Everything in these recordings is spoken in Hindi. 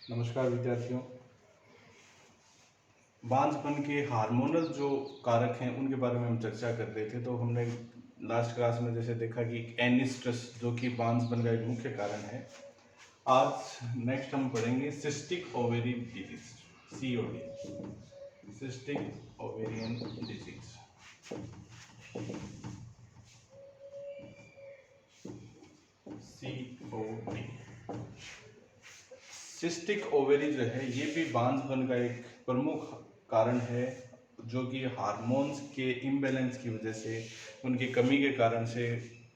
नमस्कार विद्यार्थियों। बांझपन के हार्मोनल जो कारक हैं उनके बारे में हम चर्चा कर रहे थे। तो हमने लास्ट क्लास में जैसे देखा कि एनिस्ट्रस जो कि बांझपन का एक मुख्य कारण है। आज नेक्स्ट हम पढ़ेंगे cystic ovary disease, COD, cystic ovarian disease. COD, cystic ovary जो है ये भी बांझपन का एक प्रमुख कारण है, जो कि हार्मोन्स के इम्बैलेंस की वजह से, उनकी कमी के कारण से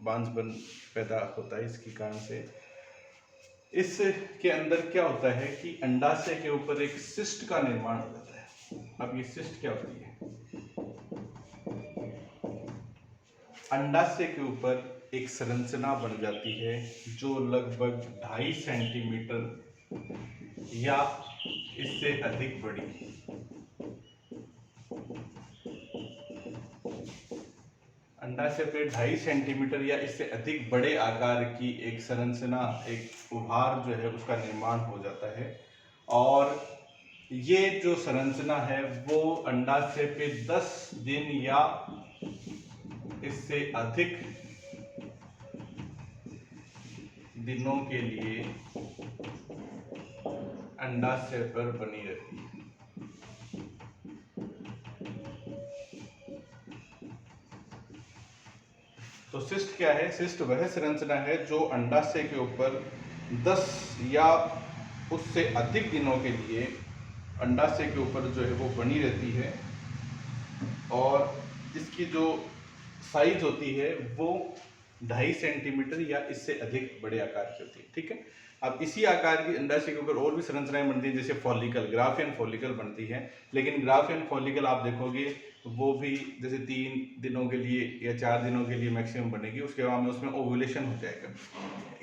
बांझपन पैदा होता है। इसके कारण से इसके अंदर क्या होता है कि अंडाशय के ऊपर एक सिस्ट का निर्माण हो जाता है। अब ये सिस्ट क्या होती है? अंडाशय के ऊपर एक संरचना बन जाती है जो लगभग 2.5 सेंटीमीटर या इससे अधिक बड़ी, अंडाशय पे 2.5 सेंटीमीटर या इससे अधिक बड़े आकार की एक संरचना, एक उभार जो है उसका निर्माण हो जाता है। और ये जो संरचना है वो अंडाशय पे 10 दिन या इससे अधिक दिनों के लिए अंडाशय पर बनी रहती है। तो सिस्ट क्या है? सिस्ट वह संरचना है जो अंडाशय के ऊपर 10 या उससे अधिक दिनों के लिए अंडाशय के ऊपर जो है वो बनी रहती है, और इसकी जो साइज होती है वो 2.5 सेंटीमीटर या इससे अधिक बड़े आकार की होती है। ठीक है। अब इसी आकार की अंडाशय के ऊपर और भी संरचनाएं बनती हैं, जैसे फॉलिकल, ग्राफियन फॉलिकल बनती है। लेकिन ग्राफियन फॉलिकल आप देखोगे वो भी जैसे 3 दिनों के लिए या 4 दिनों के लिए मैक्सिमम बनेगी, उसके बाद में उसमें ओव्यूलेशन हो जाएगा।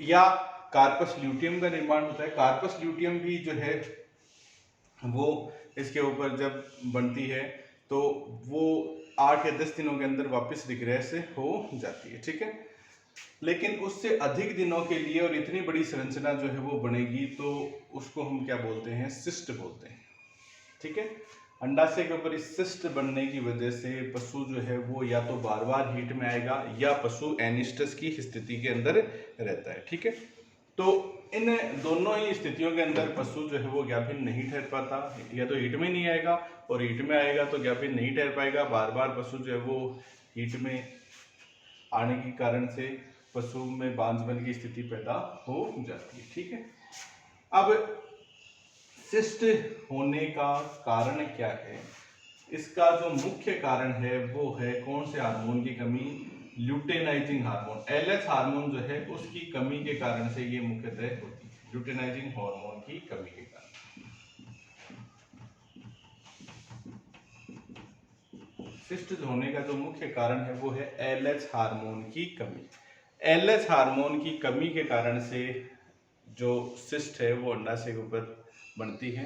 या कार्पस ल्यूटियम का निर्माण होता है। कार्पस ल्यूटियम भी जो है वो इसके ऊपर जब बनती है तो वो 8 या 10 दिनों के अंदर वापस रिग्रेस हो जाती है। ठीक है। लेकिन उससे अधिक दिनों के लिए और इतनी बड़ी संरचना जो है वो बनेगी तो उसको हम क्या बोलते हैं? सिस्ट बोलते हैं। ठीक है। अंडाशय के ऊपर इस सिस्ट बनने की वजह से पशु जो है वो या तो बार बार हीट में आएगा या पशु एनिस्टस की स्थिति के अंदर रहता है। ठीक है। तो इन दोनों ही स्थितियों के अंदर पशु जो है वो ज्ञापन नहीं ठहर पाता, या तो हीट में नहीं आएगा, और हीट में आएगा तो ज्ञापन नहीं ठहर पाएगा। बार बार पशु जो है वो हीट में आने के कारण से पशु में बांझपन की स्थिति पैदा हो जाती है। ठीक है। अब सिस्ट होने का कारण क्या है? इसका जो मुख्य कारण है वो है कौन से हार्मोन की कमी? ल्यूटेनाइजिंग हार्मोन, LH हार्मोन जो है उसकी कमी के कारण से ये मुख्यतः होती है। ल्यूटेनाइजिंग हार्मोन की कमी के कारण सिस्ट होने का जो मुख्य कारण है वो है LH हार्मोन की कमी। LH हार्मोन की कमी के कारण से जो सिस्ट है वो अंडाशय के ऊपर बनती है।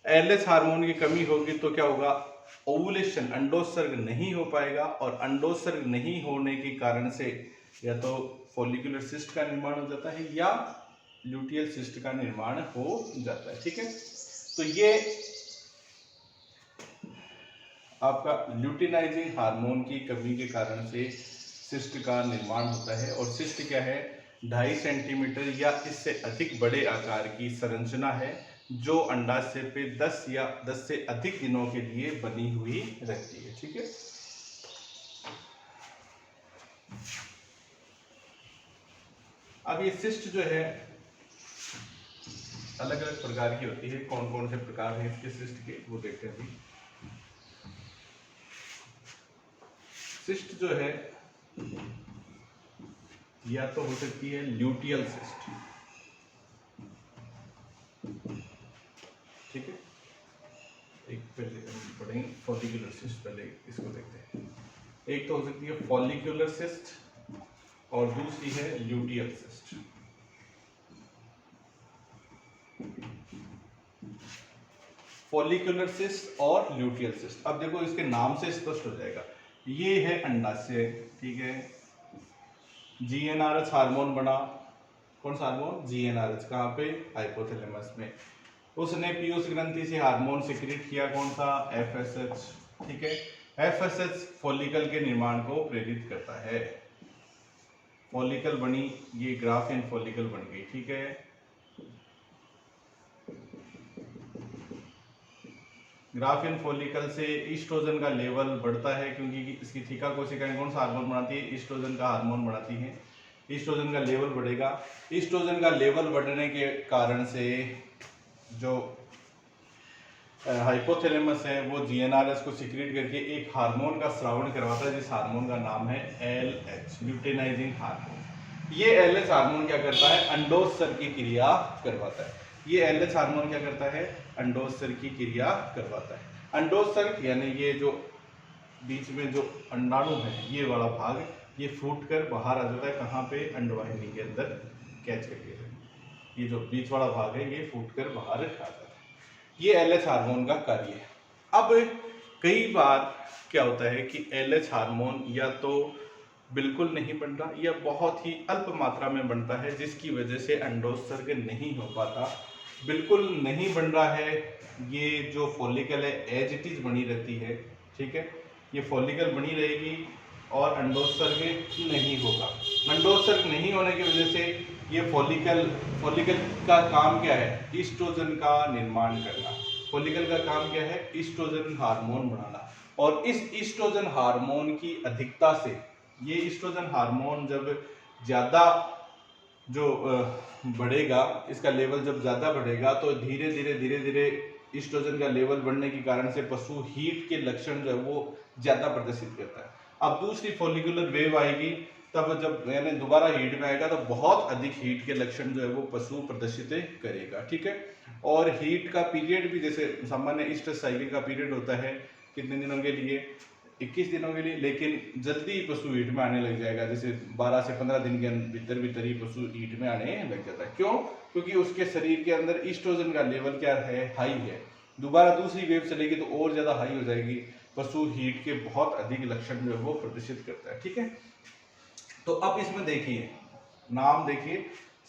LH हार्मोन की कमी होगी तो क्या होगा? ओवुलेशन, अंडोत्सर्ग नहीं हो पाएगा, और अंडोत्सर्ग नहीं होने के कारण से या तो फॉलिकुलर सिस्ट का निर्माण हो जाता है या ल्यूटियल सिस्ट का निर्माण हो जाता है। ठीक है। तो ये आपका ल्यूटिनाइजिंग हार्मोन की कमी के कारण से सिस्ट का निर्माण होता है। और सिस्ट क्या है? 2.5 सेंटीमीटर या इससे अधिक बड़े आकार की संरचना है जो अंडाशय पे 10 से अधिक दिनों के लिए बनी हुई रहती है। ठीक है। अब ये सिस्ट जो है अलग अलग प्रकार की होती है। कौन कौन से प्रकार हैं इसके सिस्ट के वो देखते हैं अभी। सिस्ट जो है या तो हो सकती है ल्यूटियल सिस्ट, ठीक है। एक पहले पढ़ेंगे फॉलिकुलर सिस्ट, पहले इसको देखते हैं। एक तो हो सकती है फॉलिकुलर सिस्ट और दूसरी है ल्यूटियल सिस्ट। फॉलिकुलर सिस्ट और ल्यूटियल सिस्ट, अब देखो इसके नाम से स्पष्ट हो जाएगा। ये है अंडाशय, ठीक है। GnRH हार्मोन बना, कौन सा हार्मोन? GnRH, कहाँ पे? हाइपोथैलेमस में। उसने पीयूष ग्रंथि से हार्मोन सिक्रीट किया, कौन सा, एफएसएच, ठीक है। एफएसएच फॉलिकल के निर्माण को प्रेरित करता है। फॉलिकल बनी, ये ग्राफियन फॉलिकल बन गई, ठीक है। ग्राफियन फॉलिकल से ईस्ट्रोजन का लेवल बढ़ता है, क्योंकि इसकी थीका कोशिकाएं कौन सा हार्मोन बनाती है, ईस्ट्रोजन का हार्मोन बनाती हैं। ईस्ट्रोजन का लेवल बढ़ेगा। ईस्ट्रोजन का लेवल बढ़ने के कारण से जो हाइपोथैलेमस है वो जीएनआरएस को सिक्रीट करके एक हार्मोन का स्रावण करवाता है, जिस हार्मोन का नाम है एलएच, ल्यूटेनाइजिंग हार्मोन। ये एलएच हार्मोन क्या करता है, अंडोत्सर्ग की क्रिया करवाता है। ये एलएच हार्मोन क्या करता है, अंडोत्सर्ग की क्रिया करवाता है। अंडोत्सर्ग यानी ये जो बीच में जो अंडाणु है, ये वाला भाग, ये फूट कर बाहर आ जाता है, कहाँ पे, अंडवाहिनी के अंदर कैच करके। ये जो बीच वाला भाग है ये फूट कर बाहर आ जाता है। ये एलएच हार्मोन का कार्य है। अब कई बार क्या होता है कि एलएच हार्मोन या तो बिल्कुल नहीं बनता या बहुत ही अल्प मात्रा में बनता है, जिसकी वजह से अंडोत्सर्ग नहीं हो पाता। बिल्कुल नहीं बन रहा है, ये जो फॉलिकल है एज इट इज बनी रहती है, ठीक है। ये फॉलिकल बनी रहेगी और अंडोत्सर्ग नहीं होगा। अंडोत्सर्ग नहीं होने की वजह से ये फॉलिकल का काम क्या है, ईस्ट्रोजन का निर्माण करना। फॉलिकल का काम क्या है, ईस्ट्रोजन हार्मोन बनाना। और इस ईस्ट्रोजन हार्मोन की अधिकता से, ये ईस्ट्रोजन हार्मोन जब ज़्यादा जो बढ़ेगा, इसका लेवल जब ज़्यादा बढ़ेगा तो धीरे धीरे ईस्ट्रोजन का लेवल बढ़ने के कारण से पशु हीट के लक्षण जो है वो ज़्यादा प्रदर्शित करता है। अब दूसरी फॉलिकुलर वेव आएगी, तब जब यानी दोबारा हीट में आएगा तो बहुत अधिक हीट के लक्षण जो है वो पशु प्रदर्शित करेगा, ठीक है। और हीट का पीरियड भी जैसे सामान्य ईस्ट्रस साइकिल का पीरियड होता है कितने दिनों के लिए, 21 दिनों के लिए, लेकिन जल्दी ही पशु हीट में आने लग जाएगा, जैसे 12 से 15 दिन के भीतर ही पशु हीट में आने लग जाता है। क्यों, क्योंकि उसके शरीर के अंदर ईस्ट्रोजन का लेवल क्या है, हाई है। दोबारा दूसरी वेव चलेगी तो और ज्यादा हाई हो जाएगी, पशु हीट के बहुत अधिक लक्षण जो है वो प्रदर्शित करता है, ठीक है। तो अब इसमें देखिए, नाम देखिए,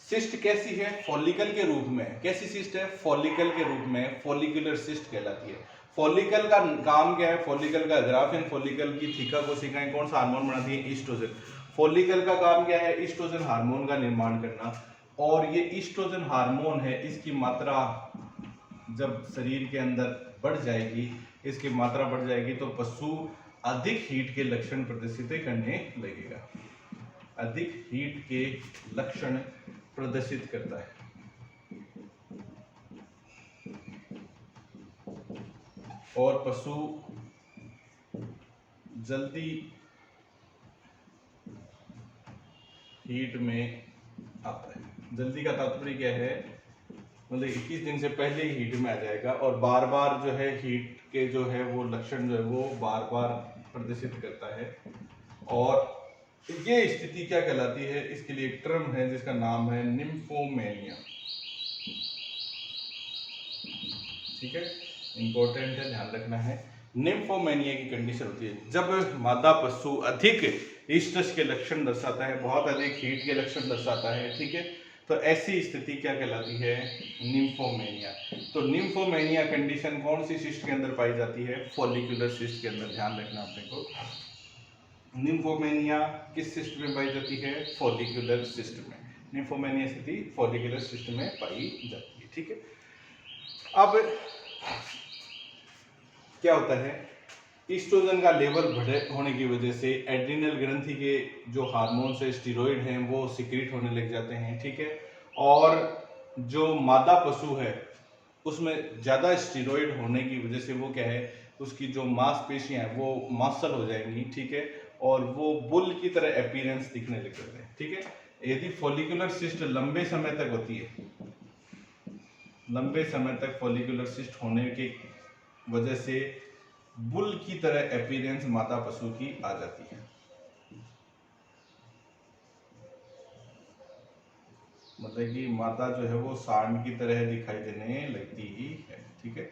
सिस्ट कैसी है, फॉलिकल के रूप में। कैसी सिस्ट है, फॉलिकल के रूप में, फॉलिकुलर सिस्ट कहलाती है। फॉलिकल का काम क्या है, फॉलिकल का ग्राफियन फॉलिकल की थीका कोशिकाएं कौन सा हार्मोन बनाती है, ईस्ट्रोजन। फॉलिकल का काम क्या है, ईस्ट्रोजन हार्मोन का निर्माण करना। और ये ईस्ट्रोजन हार्मोन है, इसकी मात्रा जब शरीर के अंदर बढ़ जाएगी, इसकी मात्रा बढ़ जाएगी तो पशु अधिक हीट के लक्षण प्रदर्शित करने लगेगा, अधिक हीट के लक्षण प्रदर्शित करता है। और पशु जल्दी हीट में आता है। जल्दी का तात्पर्य क्या है, मतलब 21 दिन से पहले ही हीट में आ जाएगा और बार बार जो है हीट के जो है वो लक्षण जो है वो बार बार प्रदर्शित करता है। और ये स्थिति क्या कहलाती है, इसके लिए एक टर्म है जिसका नाम है निम्फोमेनिया, ठीक है, इंपॉर्टेंट है, ध्यान रखना है। निम्फोमेनिया की कंडीशन होती है जब मादा पशु अधिक ईस्ट्रस के लक्षण दर्शाता है, बहुत अधिक हीट के लक्षण दर्शाता है, ठीक है। तो ऐसी स्थिति क्या कहलाती है, निम्फोमेनिया। तो निम्फोमेनिया कंडीशन कौन सी सिस्ट के अंदर पाई जाती है, फॉलिकुलर सिस्ट के अंदर, ध्यान रखना अपने को। निम्फोमेनिया किस सिस्ट में पाई जाती है, फॉलिकुलर सिस्ट में। निम्फोमेनिया स्थिति फॉलिकुलर सिस्ट में पाई जाती है, ठीक है। अब क्या होता है, ईस्ट्रोजन का लेवल बढ़े होने की वजह से एड्रिनल ग्रंथि के जो हार्मोन्स है, स्टीरॉयड हैं, वो सिक्रीट होने लग जाते हैं, ठीक है। और जो मादा पशु है उसमें ज़्यादा स्टीरॉयड होने की वजह से वो क्या है, उसकी जो मांसपेशियां हैं वो मांसल हो जाएंगी, ठीक है। और वो बुल की तरह अपीयरेंस दिखने लग जाते हैं, ठीक है। यदि फॉलिकुलर सिस्ट लंबे समय तक होती है, लंबे समय तक फॉलिकुलर सिस्ट होने की वजह से बुल की तरह अपीयरेंस मादा पशु की आ जाती है, मतलब कि मादा जो है वो सांड की तरह दिखाई देने लगती ही है, ठीक है।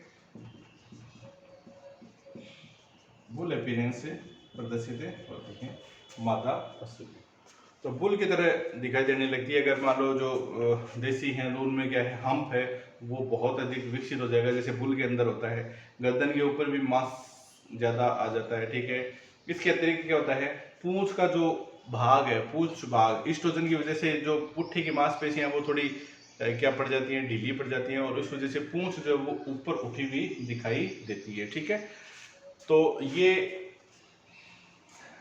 बुल अपीयरेंस से प्रदर्शित होती है मादा पशु की। तो बुल की तरह दिखाई देने लगती है। अगर मान लो जो देसी हैं तो उनमें क्या है, हम्प है वो बहुत अधिक विकसित हो जाएगा, जैसे बुल के अंदर होता है। गर्दन के ऊपर भी मांस ज्यादा आ जाता है, ठीक है। इसके अतिरिक्त क्या होता है, पूंछ का जो भाग है, पूंछ भाग ईस्ट्रोजन की वजह से जो पुट्ठी की मांसपेशियां वो थोड़ी क्या पड़ जाती हैं, ढीली पड़ जाती हैं, और इस वजह से पूंछ जो है वो ऊपर उठी हुई दिखाई देती है, ठीक है। तो ये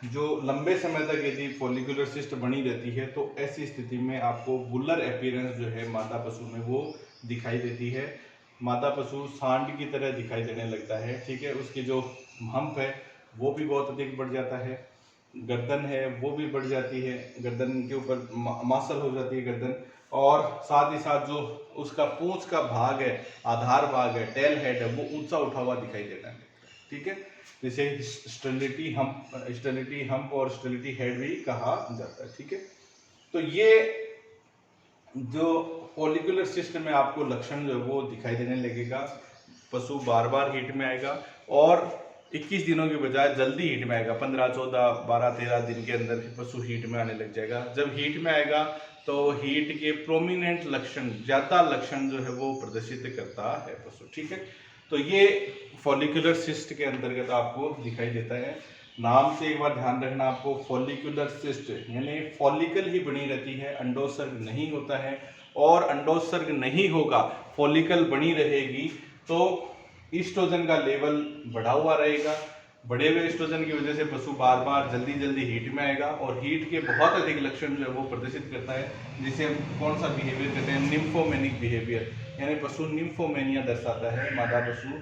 जो लंबे समय तक यदि फॉलिकुलर सिस्ट बनी रहती है तो ऐसी स्थिति में आपको बुलर अपीयरेंस जो है मादा पशु में वो दिखाई देती है। मादा पशु सांड की तरह दिखाई देने लगता है, ठीक है। उसकी जो हम्प है वो भी बहुत अधिक बढ़ जाता है, गर्दन है वो भी बढ़ जाती है, गर्दन के ऊपर मासल हो जाती है गर्दन, और साथ ही साथ जो उसका पूंछ का भाग है, आधार भाग है, टेल हेड है, वो ऊंचा उठा हुआ दिखाई देता है, ठीक है। जिसे स्टेलिटी हम्प और स्टेलिटी हेड भी कहा जाता है, ठीक है। तो ये जो फॉलिकुलर सिस्ट में आपको लक्षण जो है वो दिखाई देने लगेगा, पशु बार बार हीट में आएगा, और 21 दिनों की बजाय जल्दी हीट में आएगा, 15, 14, 12, 13 दिन के अंदर पशु हीट में आने लग जाएगा। जब हीट में आएगा तो हीट के प्रोमिनेंट लक्षण, ज्यादा लक्षण जो है वो प्रदर्शित करता है पशु, ठीक है। तो ये फॉलिकुलर सिस्ट के अंतर्गत आपको दिखाई देता है। नाम से एक बार ध्यान रखना आपको, फॉलिकुलर सिस्ट यानी फॉलिकल ही बनी रहती है, अंडोत्सर्ग नहीं होता है, और अंडोत्सर्ग नहीं होगा, फॉलिकल बनी रहेगी तो ईस्ट्रोजन का लेवल बढ़ा हुआ रहेगा। बढ़े हुए ईस्ट्रोजन की वजह से पशु बार बार जल्दी जल्दी हीट में आएगा, और हीट के बहुत अधिक लक्षण जो है वो प्रदर्शित करता है, जिसे हम कौन सा बिहेवियर कहते हैं, निम्फोमेनिक बिहेवियर, यानी पशु निम्फोमेनिया दर्शाता है मादा पशु।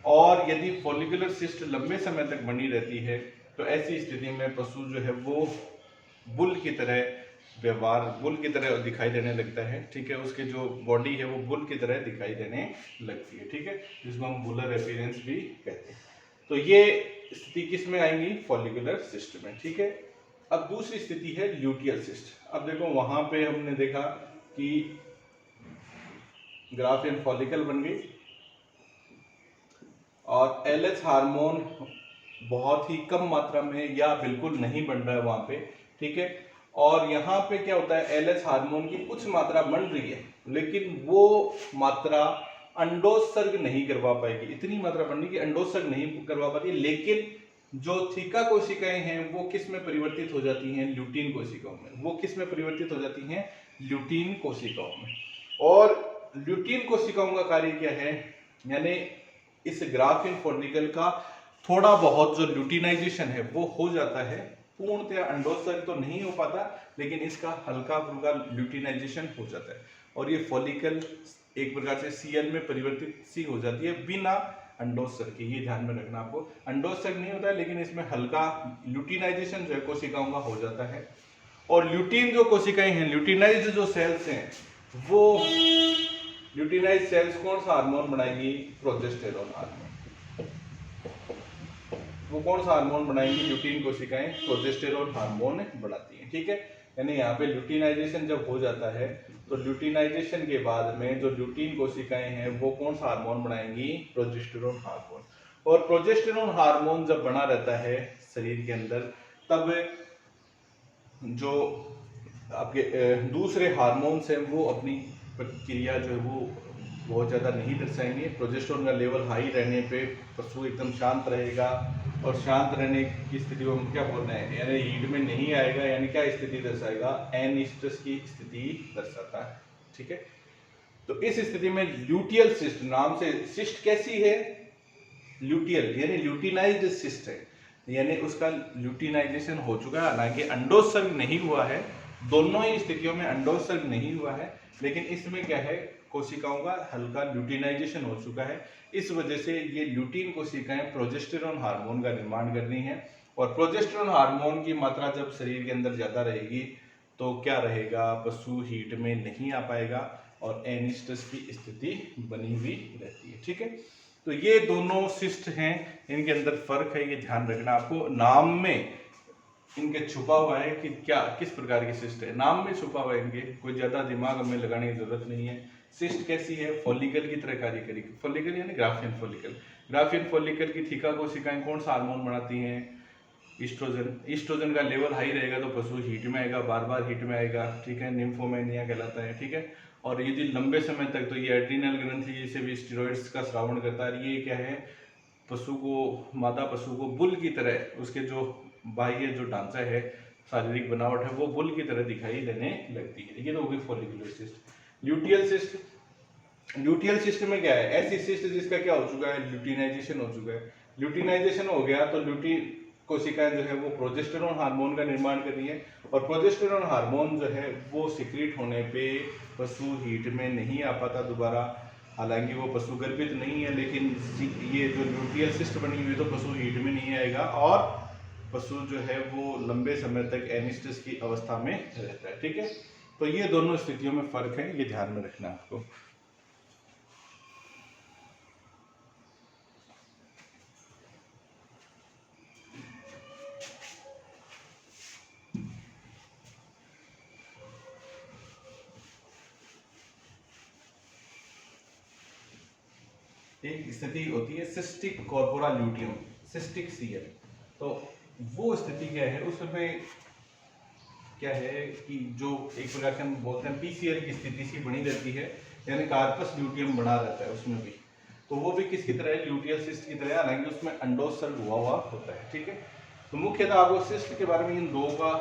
और यदि फॉलिकुलर सिस्ट लंबे समय तक बनी रहती है तो ऐसी स्थिति में पशु जो है वो बुल की तरह व्यवहार, बुल की तरह दिखाई देने लगता है, ठीक है। उसकी जो बॉडी है वो बुल की तरह दिखाई देने लगती है, ठीक है, जिसको हम बुलर अपीयरेंस भी कहते हैं। तो ये स्थिति किस में आएंगी, फॉलिकुलर सिस्ट में, ठीक है। अब दूसरी स्थिति है ल्यूटियल सिस्ट। अब देखो वहां पे हमने देखा कि ग्राफियन फॉलिकल बन गई और एलएच हार्मोन बहुत ही कम मात्रा में या बिल्कुल नहीं बन रहा है वहां पे, ठीक है। और यहाँ पे क्या होता है, एलएच हार्मोन की कुछ मात्रा बन रही है, लेकिन वो मात्रा अंडोत्सर्ग नहीं करवा पाएगी, इतनी मात्रा बननी कि अंडोत्सर्ग नहीं करवा पाती। लेकिन जो थीका कोशिकाएं हैं वो किस में परिवर्तित हो जाती हैं, ल्यूटीन कोशिकाओं में। वो किस में परिवर्तित हो जाती हैं, ल्यूटीन कोशिकाओं में। और ल्यूटीन कोशिकाओं का कार्य क्या है, यानी इस ग्राफियन फॉलिकल का थोड़ा बहुत जो ल्यूटिनाइजेशन है वो हो जाता है, पूर्णतया अंडोत्सर्ग तो नहीं हो पाता, लेकिन इसका हल्का फुल्का ल्यूटिनाइजेशन हो जाता है, और ये फॉलिकल एक प्रकार से सीएल में परिवर्तित सी हो जाती है बिना अंडोत्सर्ग के। ये ध्यान में रखना आपको, अंडोत्सर्ग नहीं होता है लेकिन इसमें हल्का ल्यूटिनाइजेशन जो है कोशिकाओं का हो जाता है। और ल्यूटीन जो कोशिकाएं हैं, ल्यूटिनाइज्ड जो सेल्स हैं, वो ल्यूटिनाइज्ड सेल्स कौन सा हार्मोन बनाएगी, प्रोजेस्टेरोन हार्मोन। वो कौन सा हार्मोन बनाएंगी, ल्यूटीन कोशिकाएं प्रोजेस्टेरोन हार्मोन बढ़ाती हैं, ठीक है। यानी यहाँ पे ल्यूटिनाइजेशन जब हो जाता है तो ल्यूटिनाइजेशन के बाद में जो ल्यूटीन कोशिकाएं हैं वो कौन सा हार्मोन बनाएंगी, प्रोजेस्टेरोन हार्मोन। और प्रोजेस्टेरोन हार्मोन जब बना रहता है शरीर के अंदर, तब जो आपके दूसरे हार्मोन्स हैं वो अपनी प्रक्रिया जो है वो बहुत ज़्यादा नहीं दर्शाएंगे। प्रोजेस्टेरोन का लेवल हाई रहने पे पशु एकदम शांत रहेगा, और शांत रहने की स्थिति को हम क्या बोल रहे हैं, यानी हीट में नहीं आएगा, यानी क्या स्थिति दर्शाएगा, एनिस्टस की स्थिति दर्शाता है, ठीक है। तो इस स्थिति में ल्यूटियल सिस्ट, नाम से सिस्ट कैसी है, ल्यूटियल यानी ल्यूटिनाइज्ड सिस्ट है, यानी उसका ल्यूटिनाइजेशन हो चुका है, हालांकि अंडोत्सर्ग नहीं हुआ है, दोनों ही स्थितियों में अंडोत्सर्ग नहीं हुआ है, लेकिन इसमें क्या है, कोशिकाओं का हल्का ल्यूटिनाइजेशन हो चुका है। इस वजह से ये ल्यूटीन कोशिकाएं प्रोजेस्टेरोन हार्मोन का निर्माण कर रही हैं, और प्रोजेस्टेरोन हार्मोन की मात्रा जब शरीर के अंदर ज्यादा रहेगी तो क्या रहेगा, पशु हीट में नहीं आ पाएगा और एनिस्टस की स्थिति बनी हुई रहती है, ठीक है। तो ये दोनों सिस्ट हैं, इनके अंदर फर्क है, ये ध्यान रखना आपको। नाम में इनके छुपा हुआ है कि क्या किस प्रकार की सिस्ट है, नाम में छुपा हुआ है इनके, कोई ज्यादा दिमाग हमें लगाने की जरूरत नहीं है। सिस्ट कैसी है, फॉलिकल की तरह कार्य करेगी। फॉलिकल यानी ग्राफियन फॉलिकल। ग्राफियन फॉलिकल की थीका कोशिकाएं कौन सा हार्मोन बनाती हैं, ईस्ट्रोजन का लेवल हाई रहेगा तो पशु हीट में आएगा, बार बार हीट में आएगा, ठीक है, निम्फोमेनिया कहलाता है, ठीक है। और यदि लंबे समय तक, तो ये एड्रीनल ग्रंथि जिसे भी स्टेरॉइड्स का स्रावण करता है, ये क्या है, पशु को, मादा पशु को बुल की तरह, उसके जो बाह्य जो ढांचा है, शारीरिक बनावट है, वो बुल की तरह दिखाई देने लगती है। ये तो होगी follicular cyst. Luteal cyst, luteal cyst में क्या है, ऐसी सिस्ट जिसका क्या हो चुका है, ल्यूटिनाइजेशन हो चुका है। ल्यूटिनाइजेशन हो गया तो ल्यूटिन कोशिकाएं जो है वो प्रोजेस्टेरोन हार्मोन का निर्माण कर रही है, और प्रोजेस्टेरोन हार्मोन जो है वो सिक्रीट होने पे पशु हीट में नहीं आ पाता दोबारा। हालांकि वो पशु गर्भित नहीं है, लेकिन ये जो ल्यूटियल सिस्ट बनी हुई है तो पशु हीट में नहीं आएगा, और पशु जो है वो लंबे समय तक एनिस्टस की अवस्था में रहता है, ठीक है। तो ये दोनों स्थितियों में फर्क है, ये ध्यान में रखना आपको। एक स्थिति होती है cystic corpora luteum, cystic CL. तो वो स्थिति क्या है, उसमें क्या है कि जो एक प्रकार से हम बोलते हैं पीसीएल की स्थिति सी बनी रहती है, यानी कार्पस ल्यूटियम बना रहता है उसमें भी। तो वो भी किसकी तरह है, ल्यूटियल सिस्ट की तरह, हालांकि उसमें अंडोत्सर्ग हुआ होता है, ठीक है। तो मुख्यतः आपको सिस्ट के बारे में इन दो का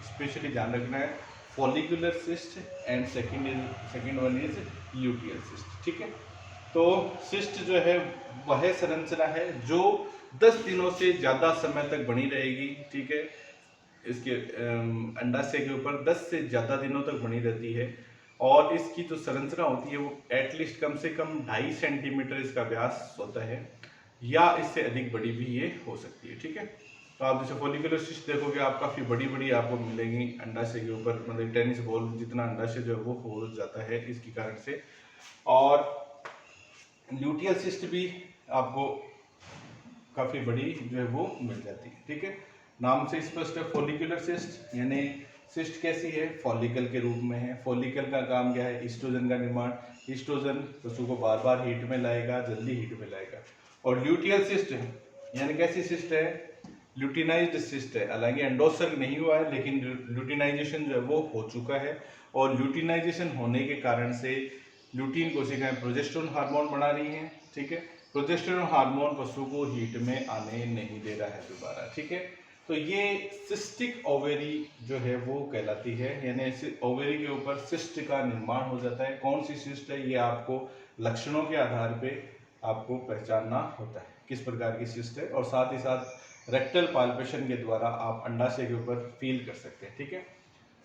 स्पेशली ध्यान रखना है, follicular cyst and second one is luteal cyst, ठीक है। तो सिस्ट जो है वह संरचना है जो 10 दिनों से ज़्यादा समय तक बनी रहेगी, ठीक है। इसके अंडाशय के ऊपर 10 से ज़्यादा दिनों तक बनी रहती है, और इसकी जो संरचना होती है वो एटलीस्ट कम से कम 2.5 सेंटीमीटर इसका व्यास होता है, या इससे अधिक बड़ी भी ये हो सकती है, ठीक है। तो आप जैसे फॉलिकुलर सिस्ट देखोगे, आप काफ़ी बड़ी बड़ी आपको मिलेंगी अंडाशय के ऊपर, मतलब टेनिस बॉल जितना अंडाशय जो है वो हो जाता है इसके कारण से। और ल्यूटियल सिस्ट भी आपको काफ़ी बड़ी जो है वो मिल जाती है, ठीक है। नाम से स्पष्ट है, फॉलिकुलर सिस्ट, यानी सिस्ट कैसी है, फॉलिकल के रूप में है। फॉलिकल का काम क्या है, ईस्ट्रोजन का निर्माण, ईस्ट्रोजन पशु को बार बार हीट में लाएगा, जल्दी हीट में लाएगा। और ल्यूटियल सिस्ट है, यानी कैसी सिस्ट है, ल्यूटिनाइज्ड सिस्ट है, हालांकि अंडोत्सर्ग नहीं हुआ है, लेकिन ल्यूटिनाइजेशन जो है वो हो चुका है, और ल्यूटिनाइजेशन होने के कारण से ल्यूटीन कोशिकाएं प्रोजेस्टेरोन हार्मोन बना रही हैं, ठीक है। प्रोजेस्टेरोन हार्मोन पशु को हीट में आने नहीं दे रहा है दोबारा, ठीक है। तो ये सिस्टिक ओवेरी जो है वो कहलाती है, यानी ओवेरी के ऊपर सिस्ट का निर्माण हो जाता है। कौन सी सिस्ट है, ये आपको लक्षणों के आधार पे आपको पहचानना होता है किस प्रकार की सिस्ट है, और साथ ही साथ रेक्टल पाल्पेशन के द्वारा आप अंडाशय के ऊपर फील कर सकते हैं, ठीक है।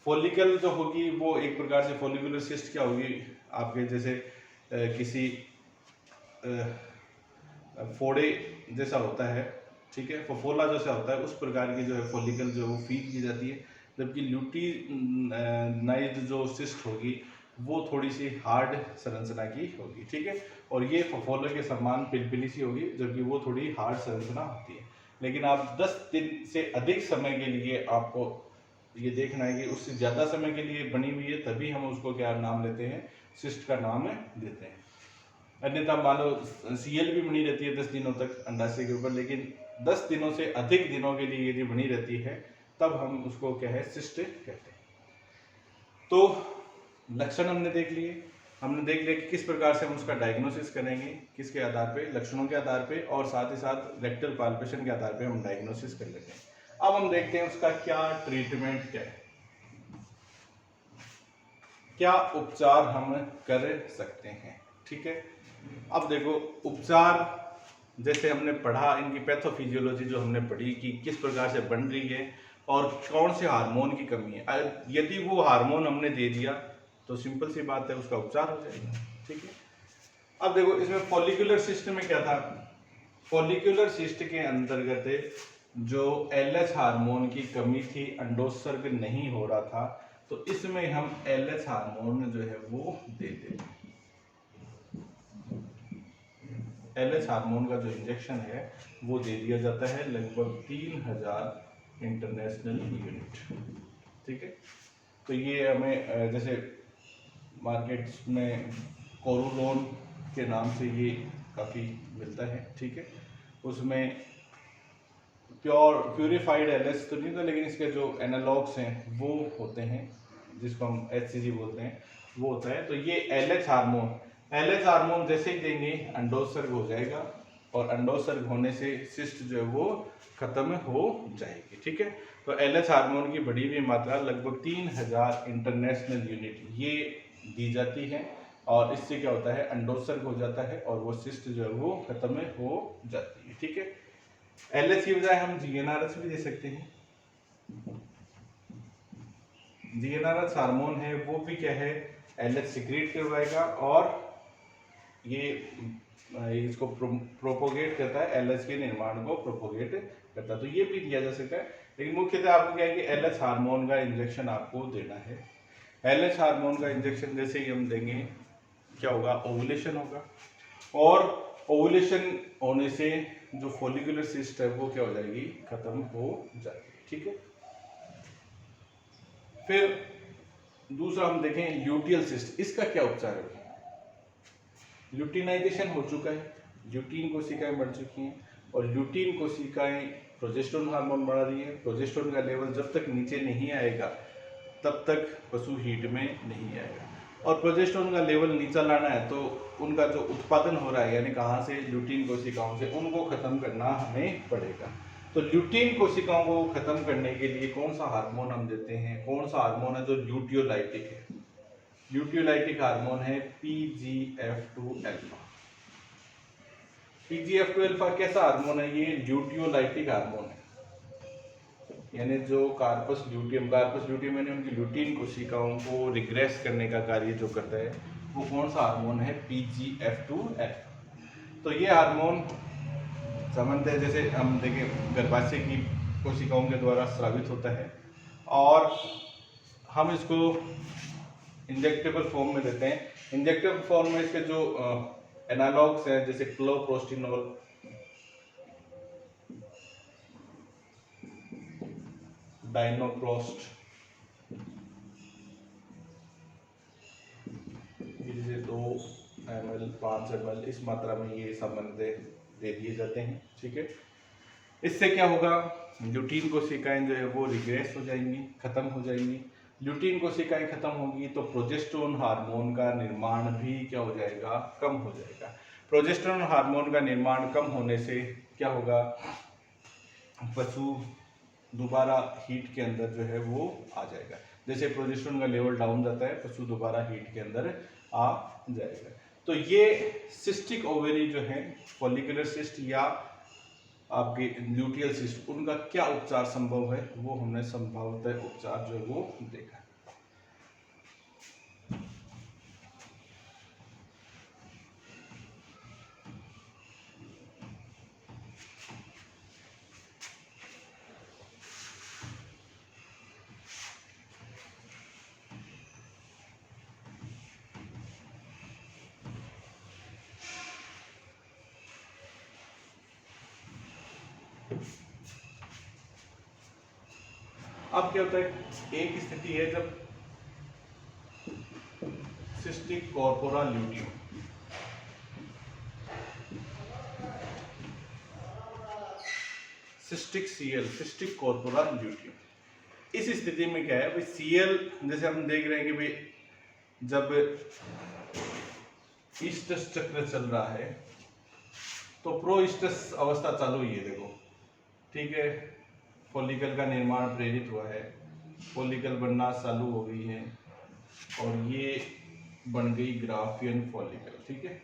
फॉलिकल जो होगी वो एक प्रकार से फॉलिकुलर सिस्ट क्या होगी, आपके जैसे किसी फोड़े जैसा होता है, ठीक है, फफोला जैसा होता है, उस प्रकार की जो है फॉलिकल जो है वो फील की जाती है। जबकि ल्यूटिनाइज्ड जो सिस्ट होगी वो थोड़ी सी हार्ड संरचना की होगी, ठीक है। और ये फफोला के समान पिलपिली सी होगी, जबकि वो थोड़ी हार्ड संरचना होती है। लेकिन आप 10 दिन से अधिक समय के लिए आपको ये देखना है कि उससे ज़्यादा समय के लिए बनी हुई है, तभी हम उसको क्या नाम लेते हैं, सिस्ट का नाम देते हैं। अन्यथा मान लो सीएल भी बनी रहती है 10 दिनों तक अंडाशय के ऊपर, लेकिन 10 दिनों से अधिक दिनों के लिए यदि बनी रहती है तब हम उसको क्या है, सिस्ट कहते हैं। तो लक्षण हमने देख लिए, हमने देख लिया कि किस प्रकार से हम उसका डायग्नोसिस करेंगे, किसके आधार पे, लक्षणों के आधार पे, और साथ ही साथ रेक्टल पाल्पेशन के आधार पे हम डायग्नोसिस कर लेते हैं। अब हम देखते हैं उसका क्या ट्रीटमेंट क्या है, क्या उपचार हम कर सकते हैं, ठीक है। अब देखो उपचार, जैसे हमने पढ़ा इनकी पैथोफिजियोलॉजी जो हमने पढ़ी कि किस प्रकार से बन रही है और कौन से हार्मोन की कमी है। यदि वो हार्मोन हमने दे दिया तो सिंपल सी बात है, उसका उपचार हो जाएगा, ठीक है। अब देखो इसमें फॉलिकुलर सिस्ट में क्या था, फॉलिकुलर सिस्ट के अंतर्गत जो एलएच हार्मोन की कमी थी, अंडोत्सर्ग नहीं हो रहा था, तो इसमें हम एलएच हार्मोन जो है वो दे देते हैं। एलएच हार्मोन का जो इंजेक्शन है वो दे दिया जाता है, लगभग 3000 इंटरनेशनल यूनिट, ठीक है। तो ये हमें जैसे मार्केट में कोरोलोन के नाम से ये काफ़ी मिलता है, ठीक है। उसमें प्यूरिफाइड एलएच तो नहीं था, लेकिन इसके जो एनालॉग्स हैं वो होते हैं, जिसको हम एचसीजी बोलते हैं, वो होता है। तो ये एलएच हार्मोन जैसे ही देंगे अंडोत्सर्ग हो जाएगा, और अंडोत्सर्ग होने से सिस्ट जो है वो खत्म हो जाएगी। ठीक है, तो एलएच हार्मोन की बढ़ी हुई मात्रा लगभग 3000 इंटरनेशनल यूनिट ये दी जाती है, और इससे क्या होता है, अंडोत्सर्ग हो जाता है और वो सिस्ट जो है वो खत्म हो जाती है। ठीक है, एलएच की बजाय हम जीएनआरएच भी दे सकते हैं। जीएनआरएच हार्मोन है वो भी क्या है, एलएच सिक्रीट करवाएगा और ये इसको प्रोपोगेट करता है, एलएच के निर्माण को प्रोपोगेट करता है। तो ये भी दिया जा सकता है, लेकिन मुख्यतः आपको क्या है कि एलएच हार्मोन का इंजेक्शन आपको देना है। एलएच हार्मोन का इंजेक्शन जैसे ही हम देंगे क्या होगा, ओवुलेशन होगा, और ओवुलेशन होने से जो फॉलिकुलर सिस्ट है वो क्या हो जाएगी, खत्म हो जाएगी। ठीक है, फिर दूसरा हम देखें ल्यूटियल सिस्ट, इसका क्या उपचार है। ल्यूटिनाइजेशन हो चुका है, ल्यूटीन कोशिकाएं बढ़ चुकी हैं, और ल्यूटीन कोशिकाएं प्रोजेस्टेरोन हार्मोन बढ़ा रही है। प्रोजेस्टेरोन का लेवल जब तक नीचे नहीं आएगा तब तक पशु हीट में नहीं आएगा, और प्रोजेस्टेरोन का लेवल नीचा लाना है तो उनका जो उत्पादन हो रहा है, यानी कहाँ से, ल्यूटीन कोशिकाओं से, उनको खत्म करना हमें पड़ेगा। तो ल्यूटीन कोशिकाओं को खत्म करने के लिए कौन सा हार्मोन हम देते हैं, कौन सा हार्मोन है जो ल्यूटियोलाइटिक है। ल्यूटियोलाइटिक हार्मोन है PGF2 अल्फा। PGF2 अल्फा कैसा हार्मोन है, ये ल्यूटियोलाइटिक हार्मोन है, यानी जो कार्पस ल्यूटियम यानी उनकी ल्यूटीन कोशिकाओं को रिग्रेस करने का कार्य जो करता है, वो कौन सा हार्मोन है, PGF2 अल्फा। तो ये हार्मोन सामान्यतः जैसे हम देखें गर्भाशय की कोशिकाओं के द्वारा स्रावित होता है, और हम इसको इंजेक्टेबल फॉर्म में देते हैं। इंजेक्टेबल फॉर्म में इसके जो एनालॉग्स हैं जैसे क्लोप्रोस्टिनोल, डाइनोप्रोस्ट, जैसे 2 ml 5 ml इस मात्रा में ये सामान्यतः दे दिए जाते हैं। ठीक है, इससे क्या होगा, ल्यूटीन कोशिकाएं जो है वो रिग्रेस हो जाएंगी, खत्म हो जाएंगी। ल्यूटीन कोशिकाएं खत्म होगी तो प्रोजेस्टेरोन हार्मोन का निर्माण भी क्या हो जाएगा, कम हो जाएगा। प्रोजेस्टेरोन हार्मोन का निर्माण कम होने से क्या होगा, पशु दोबारा हीट के अंदर जो है वो आ जाएगा। जैसे प्रोजेस्टेरोन का लेवल डाउन जाता है, पशु दोबारा हीट के अंदर आ जाएगा। तो ये सिस्टिक ओवेरी जो है, फॉलिकुलर सिस्ट या आपके ल्यूटियल सिस्ट, उनका क्या उपचार संभव है, वो हमने संभवतः उपचार जो है वो देखा। अब क्या होता है, एक स्थिति है जब cystic corpora luteum, cystic CL, cystic corpora luteum, इस स्थिति में क्या है भाई, सीएल जैसे हम देख रहे हैं कि भाई जब ईस्टस चक्र चल रहा है तो प्रोईस्टस अवस्था चालू हुई है, देखो। ठीक है, फॉलिकल का निर्माण प्रेरित हुआ है, फॉलिकल बनना चालू हो गई है, और ये बन गई ग्राफियन फॉलिकल। ठीक है,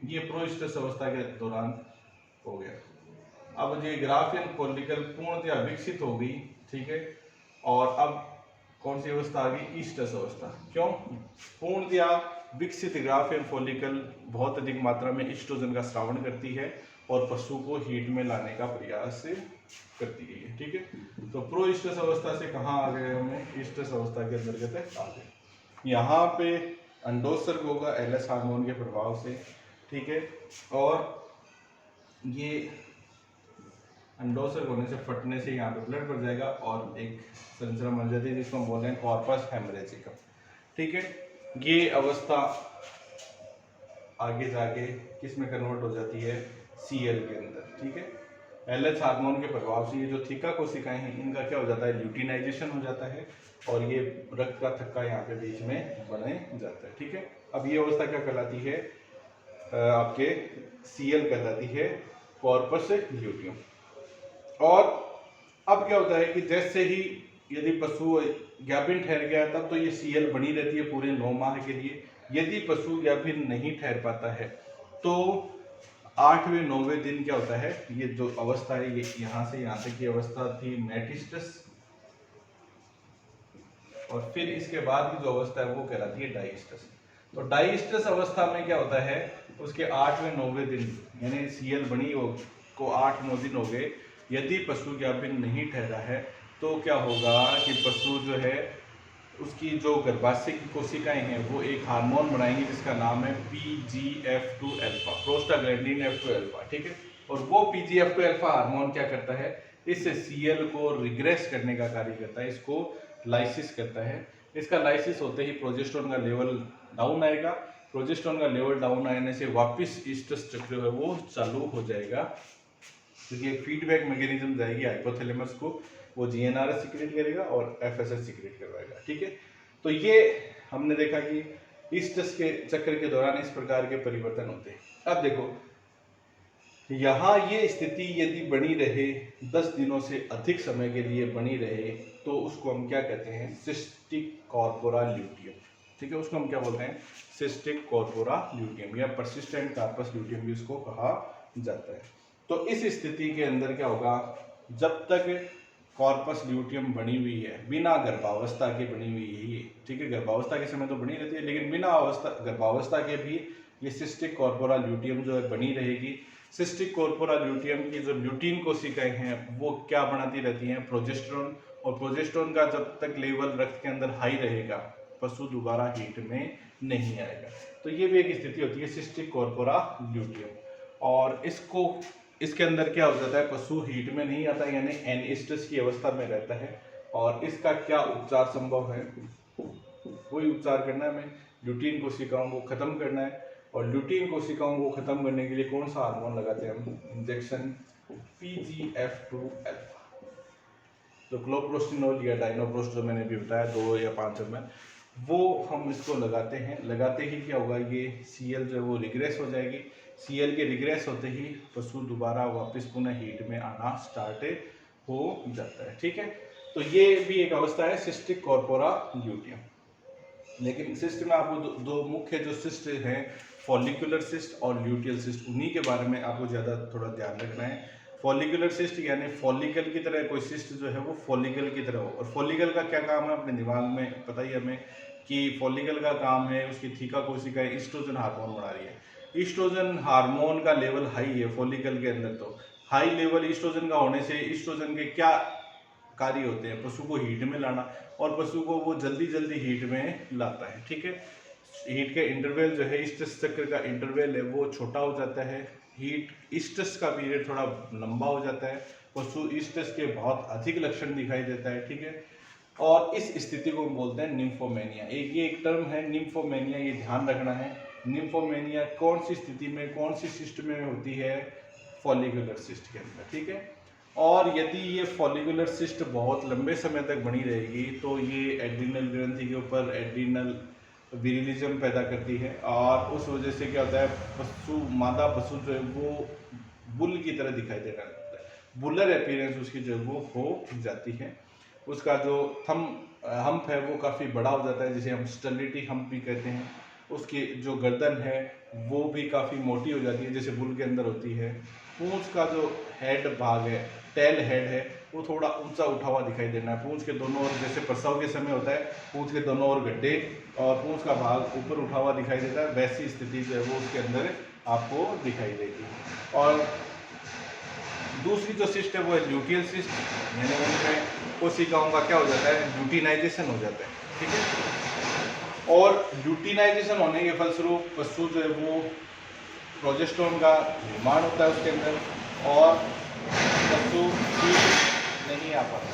ये प्रोईस्टस अवस्था के दौरान हो गया। अब ये ग्राफियन फॉलिकल पूर्णतया विकसित हो गई। ठीक है, और अब कौन सी अवस्था आ गई, ईस्टस अवस्था। क्यों, पूर्णतया विकसित ग्राफियन फॉलिकल बहुत अधिक मात्रा में ईस्ट्रोजन का स्रावण करती है और पशु को हीट में लाने का प्रयास करती है। ठीक है, तो प्रो ईस्टस अवस्था से कहाँ आ गए, हमें ईस्टस अवस्था के अंतर्गत आ गए। यहाँ पे अंडोत्सर्ग होगा एलएच हार्मोन के प्रभाव से। ठीक है, और ये अंडोत्सर्ग होने से, फटने से यहाँ पे ब्लड बढ़ जाएगा और एक संरचना बन जाती है जिसको हम बोल रहे हैं कॉर्पस हेमरेजिकम। ठीक है, ये अवस्था आगे जाके किस में कन्वर्ट हो जाती है, सीएल के अंदर। ठीक है, LH हार्मोन के प्रभाव से ये जो थीका कोशिकाएं हैं इनका क्या हो जाता है, ल्यूटिनाइजेशन हो जाता है और ये रक्त का थक्का यहाँ पे बीच में बने जाता है। ठीक है, अब ये अवस्था क्या कहलाती है, आपके CL कहलाती है, कॉर्पस ल्यूटियम। और अब क्या होता है कि जैसे ही यदि पशु ज्ञापिन ठहर गया तब तो ये CL बनी रहती है पूरे 9 माह के लिए। यदि पशु ज्ञापिन नहीं ठहर पाता है तो 8वें 9वें दिन क्या होता है, ये जो अवस्था है ये यहाँ से यहाँ तक की अवस्था थी मेटिस्टस, और फिर इसके बाद की जो अवस्था है वो कहलाती है डाइस्टस। तो डाइस्टस अवस्था में क्या होता है, उसके 8वें 9वें दिन यानी CL बनी को 8-9 दिन हो गए, यदि पशु ज्ञापिन नहीं ठहरा है तो क्या होगा कि पशु जो है उसकी जो गर्भाशय की कोशिकाएं हैं वो एक हार्मोन बनाएंगी जिसका नाम है PGF2 alpha, prostaglandin F2 alpha. ठीक है, और वो PGF2 अल्फा हार्मोन क्या करता है, इस CL को रिग्रेस करने का कार्य करता है, इसको लाइसिस करता है। इसका लाइसिस होते ही प्रोजेस्टेरोन का लेवल डाउन आएगा, प्रोजेस्टेरोन का लेवल डाउन आने से वापस ईस्ट्रस चक्र है वो चालू हो जाएगा, क्योंकि एक फीडबैक मैकेनिज्म जाएगी हाइपोथैलेमस को, वो GnRH सीक्रेट करेगा और FSH सीक्रेट करवाएगा। ठीक है, तो ये हमने देखा कि ईस्ट्रस के चक्र के दौरान इस प्रकार के परिवर्तन होते हैं। अब देखो यहाँ ये स्थिति यदि बनी रहे 10 दिनों से अधिक समय के लिए बनी रहे तो उसको हम क्या कहते हैं, सिस्टिक कॉर्पोरा ल्यूटियम। ठीक है, उसको हम क्या बोलते हैं, सिस्टिक कॉर्पोरा ल्यूटियम या परसिस्टेंट कार्पस ल्यूटियम भी उसको कहा जाता है। तो इस स्थिति के अंदर क्या होगा, जब तक कॉर्पस ल्यूटियम बनी हुई है, बिना गर्भावस्था के बनी हुई है ये, ठीक है, गर्भावस्था के समय तो बनी रहती है लेकिन बिना गर्भावस्था के भी ये सिस्टिक कॉर्पोरा ल्यूटियम जो है बनी रहेगी। सिस्टिक कॉर्पोरा ल्यूटियम की जो ल्यूटीन कोशिकाएं हैं वो क्या बनाती रहती हैं, प्रोजेस्टेरोन, और प्रोजेस्टेरोन का जब तक लेवल रक्त के अंदर हाई रहेगा पशु दोबारा हीट में नहीं आएगा। तो ये भी एक स्थिति होती है सिस्टिक कॉर्पोरा ल्यूटियम। और इसके अंदर क्या हो जाता है, पशु हीट में नहीं आता यानी एनिस्टस की अवस्था में रहता है। और इसका क्या उपचार संभव है, वही उपचार करना है, हमें ल्यूटीन कोशिकाओं को खत्म करना है। और ल्यूटीन कोशिकाओं को खत्म करने के लिए कौन सा हार्मोन लगाते हैं हम, इंजेक्शन PGF2 अल्फा, जो क्लोप्रोस्टिनोल या डाइनोप्रोस्ट जो मैंने भी बताया 2 या 5 ml, वो हम इसको लगाते हैं। लगाते ही क्या होगा, ये CL जो है वो रिग्रेस हो जाएगी। CL के रिग्रेस होते ही पशु दोबारा वापस पुनः हीट में आना स्टार्ट हो जाता है। ठीक है, तो ये भी एक अवस्था है सिस्टिक कॉर्पोरा ल्यूटियम। लेकिन सिस्ट में आपको दो मुख्य जो सिस्ट हैं, फॉलिकुलर सिस्ट और ल्यूटियल सिस्ट, उन्हीं के बारे में आपको ज़्यादा थोड़ा ध्यान रखना है। फॉलिकुलर सिस्ट यानी फॉलिकल की तरह कोई सिस्ट जो है वो फॉलिकल की तरह हो। और फॉलिकल का क्या काम है, अपने दिमाग में पता ही हमें कि फॉलिकल का काम है, उसकी थीका कोशिकाएं ईस्ट्रोजन हार्मोन बना रही है। ईस्ट्रोजन हार्मोन का लेवल हाई है फॉलिकल के अंदर, तो हाई लेवल ईस्ट्रोजन का होने से ईस्ट्रोजन के क्या कार्य होते हैं, पशु को हीट में लाना, और पशु को वो जल्दी जल्दी हीट में लाता है। ठीक है, हीट के इंटरवल जो है, ईस्ट्रस चक्र का इंटरवल है वो छोटा हो जाता है, हीट ईस्ट्रस का पीरियड थोड़ा लंबा हो जाता है, पशु ईस्ट्रस के बहुत अधिक लक्षण दिखाई देता है। ठीक है, और इस स्थिति को हम बोलते हैं निम्फोमेनिया। एक टर्म है निम्फोमेनिया, ये ध्यान रखना है। निम्फोमेनिया कौन सी स्थिति में, कौन सी सिस्ट में होती है, फॉलिकुलर सिस्ट के अंदर। ठीक है, और यदि ये फॉलिकुलर सिस्ट बहुत लंबे समय तक बनी रहेगी तो ये एड्रिनल ग्रंथि के ऊपर एड्रिनल विरिलिज्म पैदा करती है, और उस वजह से क्या होता है, पशु मादा पशु जो है वो बुल की तरह दिखाई देने लगता है, बुलर अपीयरेंस उसकी जो है वो हो जाती है। उसका जो हम्प है वो काफ़ी बड़ा हो जाता है, जिसे हम स्टेलिटी हम्प भी कहते हैं। उसकी जो गर्दन है वो भी काफ़ी मोटी हो जाती है, जैसे बुल के अंदर होती है। पूंछ का जो हेड भाग है, टेल हेड है, वो थोड़ा ऊंचा उठा हुआ दिखाई देना है। पूंछ के दोनों ओर, जैसे प्रसव के समय होता है, पूंछ के दोनों ओर गड्ढे और पूंछ का भाग ऊपर उठा हुआ दिखाई देता है, वैसी स्थिति जो है वो उसके अंदर आपको दिखाई देगी। और दूसरी जो सिस्ट है वो है ल्यूटियल सिस्ट, यानी उनमें कोशिकाओं का क्या हो जाता है, ल्यूटिनाइजेशन हो जाता है। ठीक है, और ल्यूटिनाइजेशन होने के फलस्वरूप पशु जो है वो प्रोजेस्टेरोन का निर्माण होता है उसके अंदर, और पशु हीट नहीं आ पाता,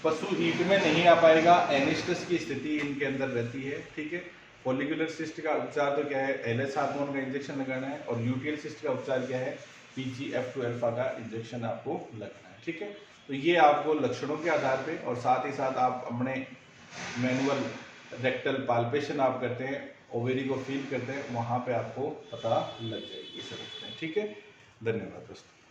पशु हीट में नहीं आ पाएगा, एनिस्टस की स्थिति इनके अंदर रहती है। ठीक है, फॉलिकुलर सिस्ट का उपचार तो क्या है, LH हार्मोन का इंजेक्शन लगाना है, और ल्यूटियल सिस्ट का उपचार क्या है, PGF2 अल्फा का इंजेक्शन आपको लगना है। ठीक है, तो ये आपको लक्षणों के आधार पे और साथ ही साथ आप अपने मैनुअल रेक्टल पाल्पेशन आप करते हैं, ओवेरी को फील करते हैं, वहाँ पे आपको पता लग जाएगी समझते हैं। ठीक है, धन्यवाद दोस्तों।